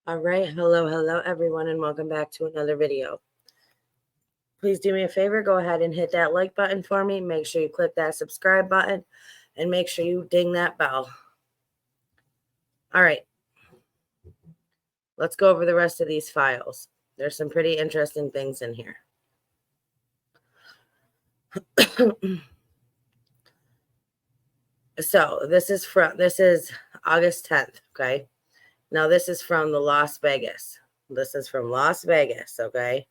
All right. Hello, everyone, and welcome back to another video. Please do me a favor. Go ahead and hit that like button for me. Make sure you click that subscribe button and make sure you ding that bell. All right. Let's go over the rest of these files. There's some pretty interesting things in here. So this is August 10th. Okay. Now this is from the Las Vegas. This is from Las Vegas. Okay.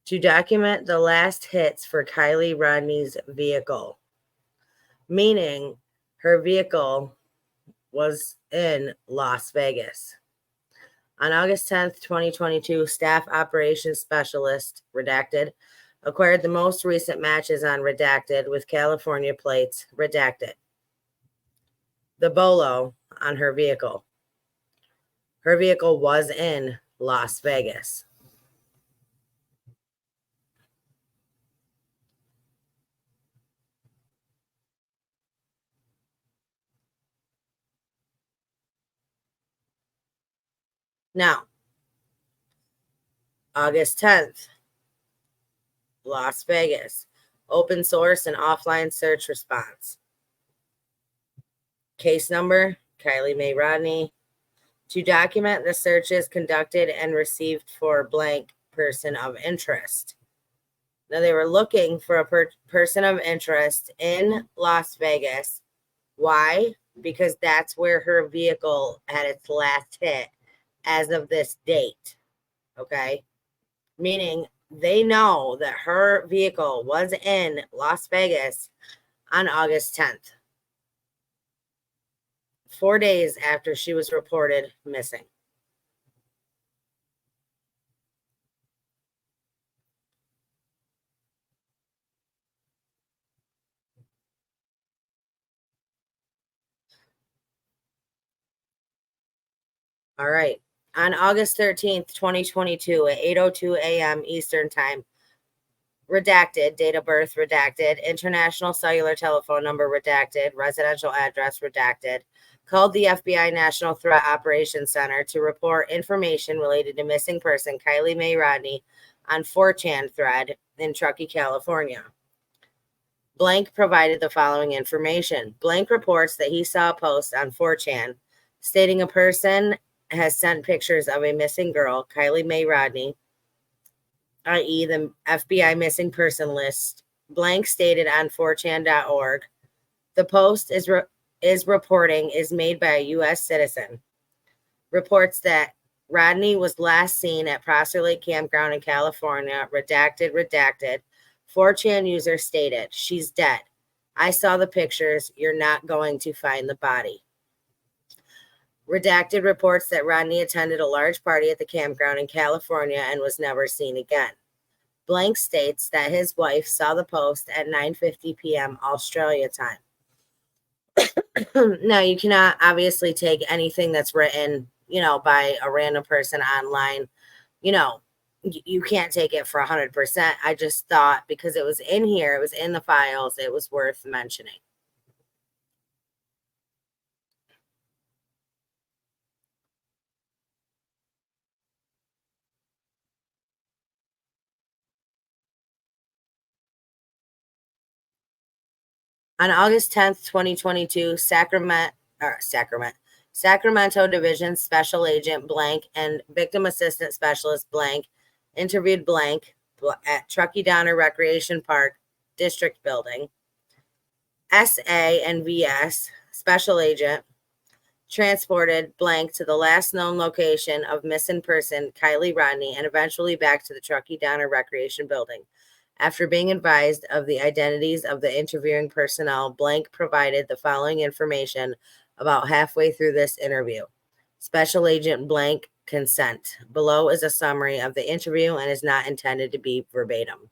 To document the last hits for Kiely Rodni's vehicle, meaning her vehicle was in Las Vegas. On August 10th, 2022, Staff Operations Specialist, redacted, acquired the most recent matches on redacted with California plates, redacted. The Bolo on her vehicle. Her vehicle was in Las Vegas. Now, August 10th, Las Vegas, open source and offline search response. Case number, Kiely Mae Rodni. To document the searches conducted and received for blank person of interest. Now, they were looking for a person of interest in Las Vegas. Why? Because that's where her vehicle had its last hit as of this date. Okay? Meaning they know that her vehicle was in Las Vegas on August 10th. 4 days after she was reported missing. All right. On August 13th, 2022, at 8:02 a.m. Eastern Time, redacted, date of birth redacted, international cellular telephone number redacted, residential address redacted, called the FBI National Threat Operations Center to report information related to missing person Kiely Mae Rodni on 4chan thread in Truckee, California. Blank provided the following information. Blank reports that he saw a post on 4chan stating a person has sent pictures of a missing girl, Kiely Mae Rodni, i.e. the FBI missing person list. Blank stated on 4chan.org, the post is reporting is made by a U.S. citizen. Reports that Rodni was last seen at Prosser Lake Campground in California. Redacted. 4chan user stated, she's dead. I saw the pictures. You're not going to find the body. Redacted reports that Rodni attended a large party at the campground in California and was never seen again. Blank states that his wife saw the post at 9:50 p.m. Australia time. Now, you cannot obviously take anything that's written, by a random person online. You can't take it for 100%. I just thought because it was in here, it was in the files, it was worth mentioning. On August 10th, 2022, Sacramento Division Special Agent Blank and Victim Assistant Specialist Blank interviewed Blank at Truckee Downer Recreation Park District Building. SA and VS Special Agent transported Blank to the last known location of missing person Kiely Rodni and eventually back to the Truckee Downer Recreation Building. After being advised of the identities of the interviewing personnel, Blank provided the following information about halfway through this interview. Special Agent Blank consent. Below is a summary of the interview and is not intended to be verbatim.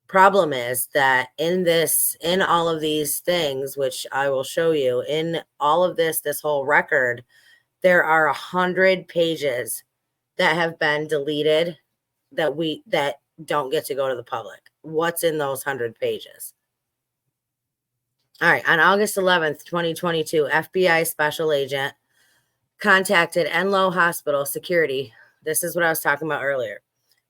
Problem is that in all of these things, which I will show you, in all of this whole record, there are 100 pages that have been deleted that don't get to go to the public. What's in those 100 pages? All right. On August 11th, 2022, FBI Special Agent contacted Enloe Hospital security. This is what I was talking about earlier.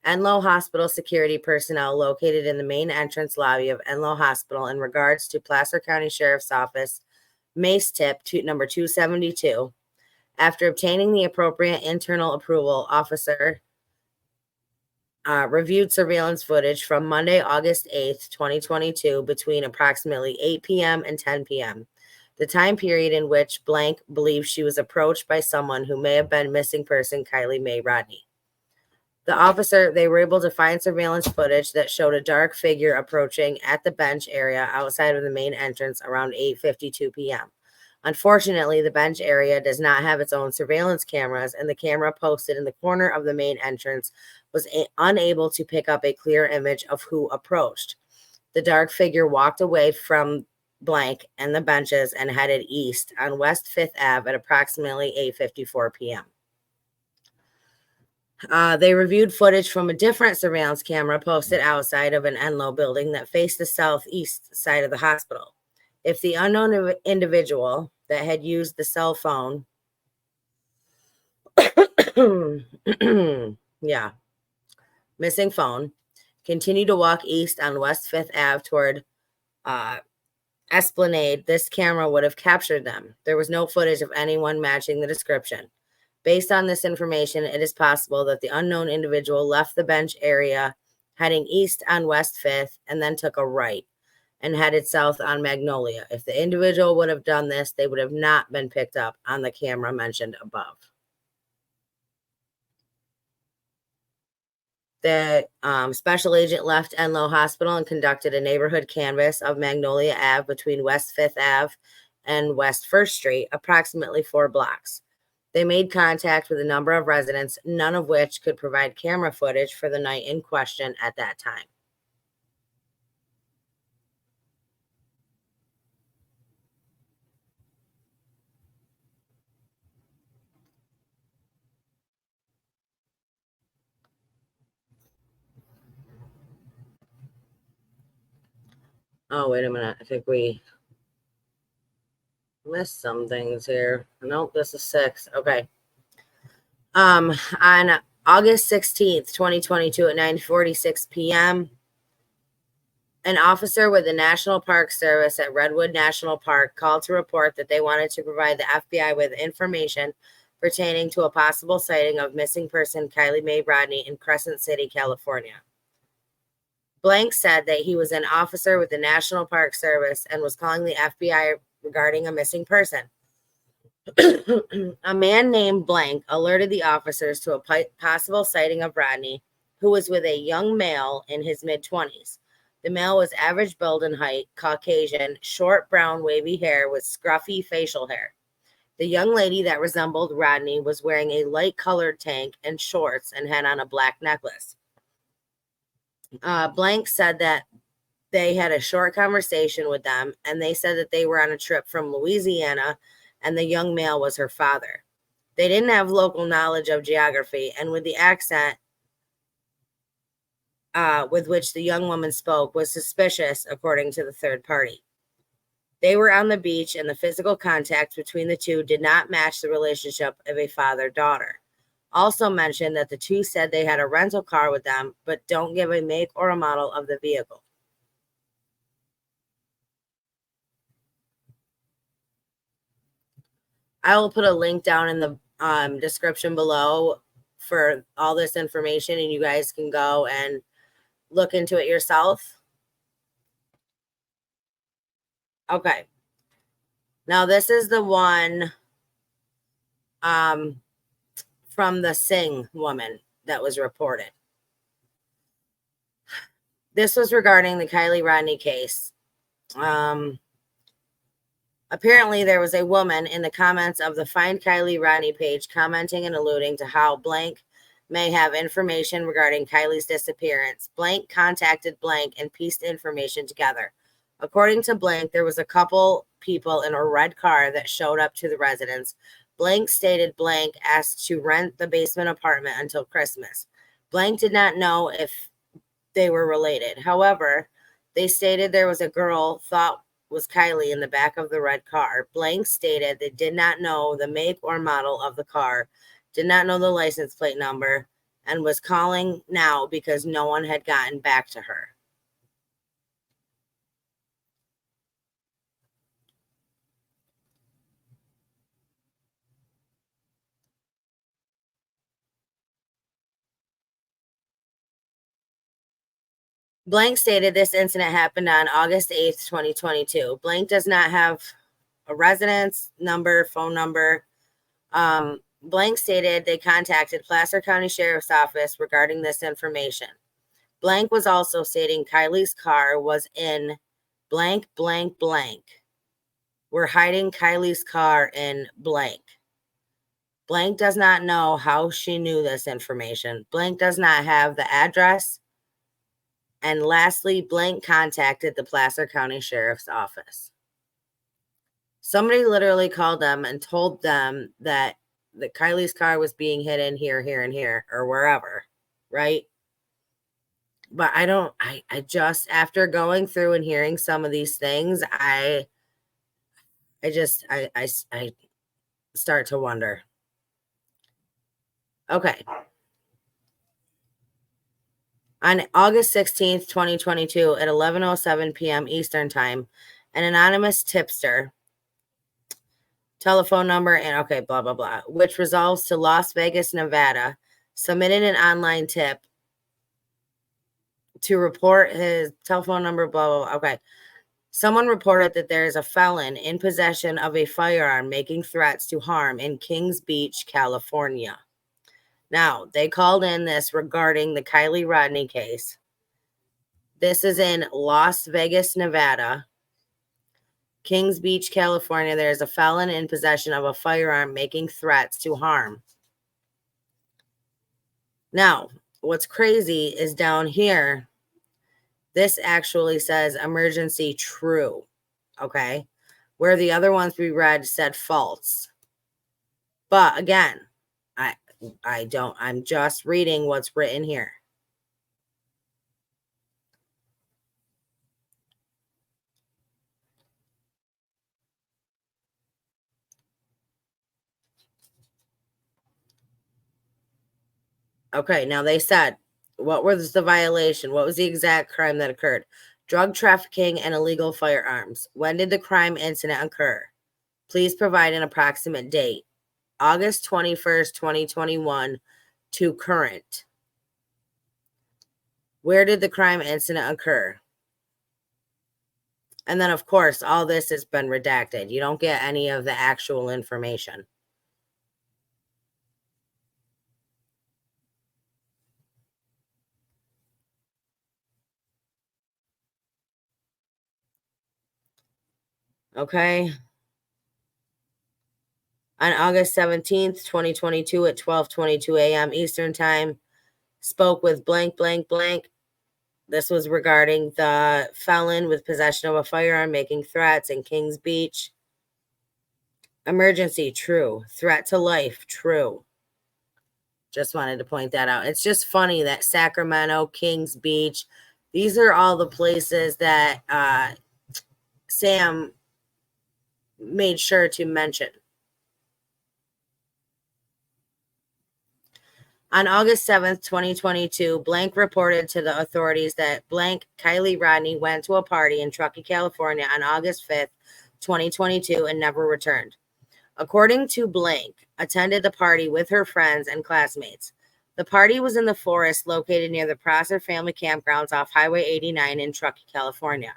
Enloe Hospital security personnel located in the main entrance lobby of Enloe Hospital in regards to Placer County Sheriff's Office Mace tip number 272. After obtaining the appropriate internal approval, officer reviewed surveillance footage from Monday, August 8th, 2022, between approximately 8 p.m. and 10 p.m., the time period in which blank believes she was approached by someone who may have been missing person Kiely Mae Rodni. They were able to find surveillance footage that showed a dark figure approaching at the bench area outside of the main entrance around 8:52 p.m. Unfortunately, the bench area does not have its own surveillance cameras, and the camera posted in the corner of the main entrance was unable to pick up a clear image of who approached. The dark figure walked away from blank and the benches and headed east on West 5th Ave at approximately 8:54 p.m. They reviewed footage from a different surveillance camera posted outside of an Enloe building that faced the southeast side of the hospital. If the unknown individual that had used the cell phone, missing phone, continued to walk east on West 5th Ave toward Esplanade, this camera would have captured them. There was no footage of anyone matching the description. Based on this information, it is possible that the unknown individual left the bench area heading east on West 5th and then took a right and headed south on Magnolia. If the individual would have done this, they would have not been picked up on the camera mentioned above. The special agent left Enloe Hospital and conducted a neighborhood canvass of Magnolia Ave between West 5th Ave and West 1st Street, approximately 4 blocks. They made contact with a number of residents, none of which could provide camera footage for the night in question at that time. Oh, wait a minute. I think we missed some things here. Nope, this is 6. Okay. On August 16th, 2022 at 9:46 p.m., an officer with the National Park Service at Redwood National Park called to report that they wanted to provide the FBI with information pertaining to a possible sighting of missing person Kiely Mae Rodni in Crescent City, California. Blank said that he was an officer with the National Park Service and was calling the FBI regarding a missing person. A man named Blank alerted the officers to a possible sighting of Rodni, who was with a young male in his mid-20s. The male was average build and height, Caucasian, short brown wavy hair with scruffy facial hair. The young lady that resembled Rodni was wearing a light-colored tank and shorts and had on a black necklace. Blank said that they had a short conversation with them, and they said that they were on a trip from Louisiana, and the young male was her father. They didn't have local knowledge of geography, and with the accent with which the young woman spoke was suspicious, according to the third party. They were on the beach, and the physical contact between the two did not match the relationship of a father-daughter. Also mentioned that the two said they had a rental car with them, but don't give a make or a model of the vehicle. I will put a link down in the description below for all this information, and you guys can go and look into it yourself. Okay. Now, this is the one from the Singh woman that was reported. This was regarding the Kiely Rodni case. Apparently, there was a woman in the comments of the Find Kiely Rodni page commenting and alluding to how Blank may have information regarding Kiely's disappearance. Blank contacted Blank and pieced information together. According to Blank, there was a couple people in a red car that showed up to the residence. Blank stated Blank asked to rent the basement apartment until Christmas. Blank did not know if they were related. However, they stated there was a girl thought was Kiely in the back of the red car. Blank stated they did not know the make or model of the car, did not know the license plate number, and was calling now because no one had gotten back to her. Blank stated this incident happened on August 8th, 2022. Blank does not have a residence number, phone number. Blank stated they contacted Placer County Sheriff's Office regarding this information. Blank was also stating Kiely's car was in blank, blank, blank. We're hiding Kiely's car in blank. Blank does not know how she knew this information. Blank does not have the address. And lastly, Blank contacted the Placer County Sheriff's Office. Somebody literally called them and told them that Kiely's car was being hidden here, here, and here, or wherever, right? But I just, after going through and hearing some of these things, I start to wonder. Okay. On August 16th, 2022, at 11:07 p.m. Eastern Time, an anonymous tipster, telephone number, and okay, blah, blah, blah, which resolves to Las Vegas, Nevada, submitted an online tip to report his telephone number, blah, blah, blah. Okay. Someone reported that there is a felon in possession of a firearm making threats to harm in Kings Beach, California. Now, they called in this regarding the Kiely Rodni case. This is in Las Vegas, Nevada. Kings Beach, California. There is a felon in possession of a firearm making threats to harm. Now, what's crazy is down here, this actually says emergency true, okay? Where the other ones we read said false. But again, I'm just reading what's written here. Okay, now they said, what was the violation? What was the exact crime that occurred? Drug trafficking and illegal firearms. When did the crime incident occur? Please provide an approximate date. August 21st, 2021 to current. Where did the crime incident occur? And then, of course, all this has been redacted. You don't get any of the actual information. Okay. On August 17th, 2022 at 12:22 a.m. Eastern Time, spoke with blank, blank, blank. This was regarding the felon with possession of a firearm making threats in Kings Beach. Emergency, true. Threat to life, true. Just wanted to point that out. It's just funny that Sacramento, Kings Beach, these are all the places that Sam made sure to mention. On August 7th, 2022, Blank reported to the authorities that Blank Kiely Rodni went to a party in Truckee, California on August 5th, 2022 and never returned. According to Blank, attended the party with her friends and classmates. The party was in the forest located near the Prosser family campgrounds off Highway 89 in Truckee, California.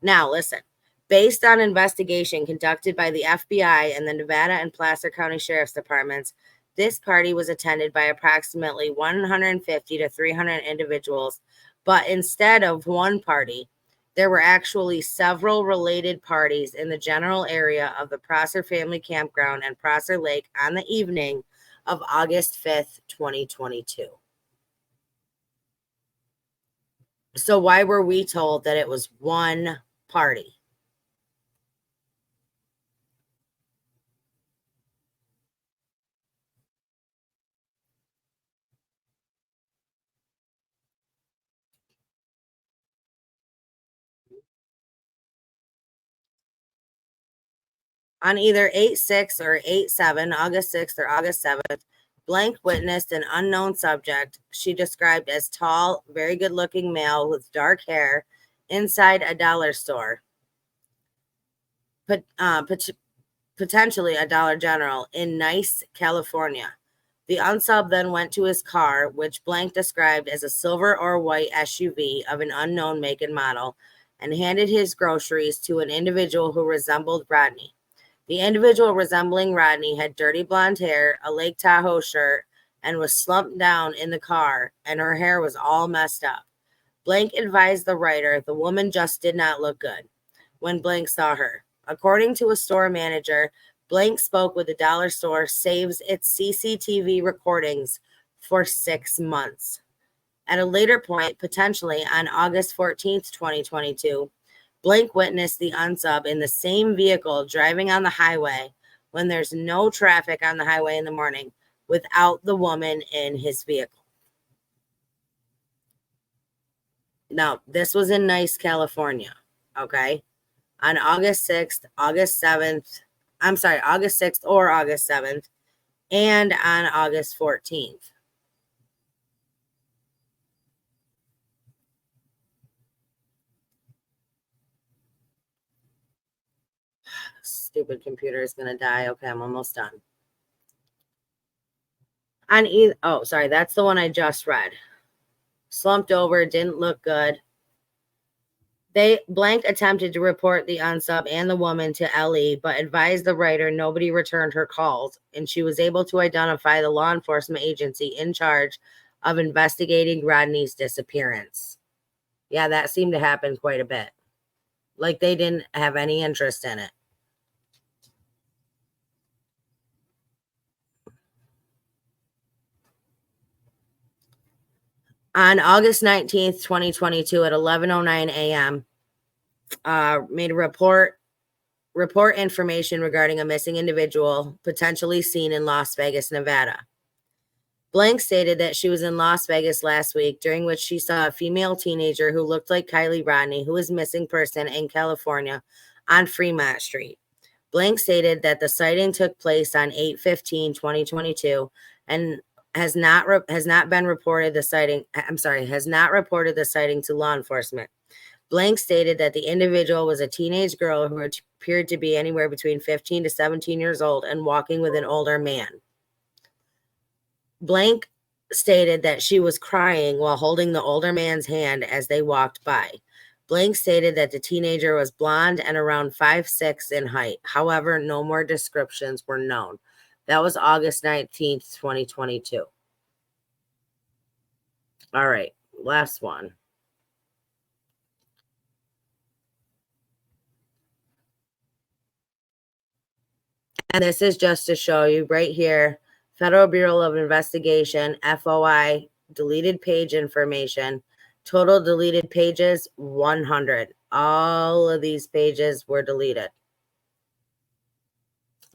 Now, listen. Based on investigation conducted by the FBI and the Nevada and Placer County Sheriff's Departments, this party was attended by approximately 150 to 300 individuals, but instead of one party, there were actually several related parties in the general area of the Prosser family campground and Prosser Lake on the evening of August 5th, 2022. So why were we told that it was one party? On either 8/6 or 8/7, August 6th or August 7th, Blank witnessed an unknown subject she described as tall, very good looking male with dark hair inside a dollar store, potentially a Dollar General in Nice, California. The unsub then went to his car, which Blank described as a silver or white SUV of an unknown make and model, and handed his groceries to an individual who resembled Rodni. The individual resembling Rodni had dirty blonde hair, a Lake Tahoe shirt, and was slumped down in the car, and her hair was all messed up. Blank advised the writer the woman just did not look good when Blank saw her. According to a store manager, Blank spoke with the dollar store, saves its CCTV recordings for 6 months. At a later point, potentially on August 14th, 2022, Blank witnessed the unsub in the same vehicle driving on the highway when there's no traffic on the highway in the morning without the woman in his vehicle. Now, this was in Nice, California, okay? On August 6th, August 7th, August 6th or August 7th, and on August 14th. Stupid computer is going to die. Okay, I'm almost done. That's the one I just read. Slumped over, didn't look good. Blank attempted to report the unsub and the woman to LE, but advised the writer nobody returned her calls, and she was able to identify the law enforcement agency in charge of investigating Rodney's disappearance. Yeah, that seemed to happen quite a bit. Like they didn't have any interest in it. On August 19th, 2022 at 11:09 a.m., made a report information regarding a missing individual potentially seen in Las Vegas, Nevada. Blank stated that she was in Las Vegas last week, during which she saw a female teenager who looked like Kiely Rodni, who is missing person in California on Fremont Street. Blank stated that the sighting took place on 8/15/2022 and has not reported the sighting to law enforcement. Blank stated that the individual was a teenage girl who appeared to be anywhere between 15 to 17 years old and walking with an older man. Blank stated that she was crying while holding the older man's hand as they walked by. Blank stated that the teenager was blonde and around 5'6" in height. However, no more descriptions were known. That was August 19th, 2022. All right, last one. And this is just to show you right here, Federal Bureau of Investigation, FOI, deleted page information. Total deleted pages, 100. All of these pages were deleted.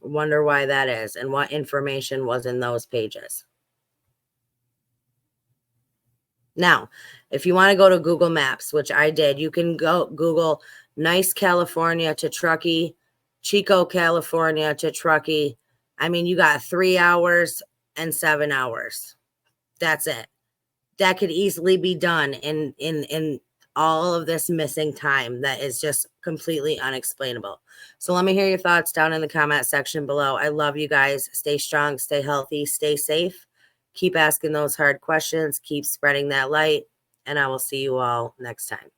Wonder why that is and what information was in those pages. Now, if you want to go to Google Maps, which I did, you can go Google Nice, California to Truckee, Chico, California to Truckee. I mean, you got 3 hours and 7 hours. That's it. That could easily be done in all of this missing time that is just completely unexplainable. So let me hear your thoughts down in the comment section below. I love you guys. Stay strong, stay healthy, stay safe. Keep asking those hard questions. Keep spreading that light. And I will see you all next time.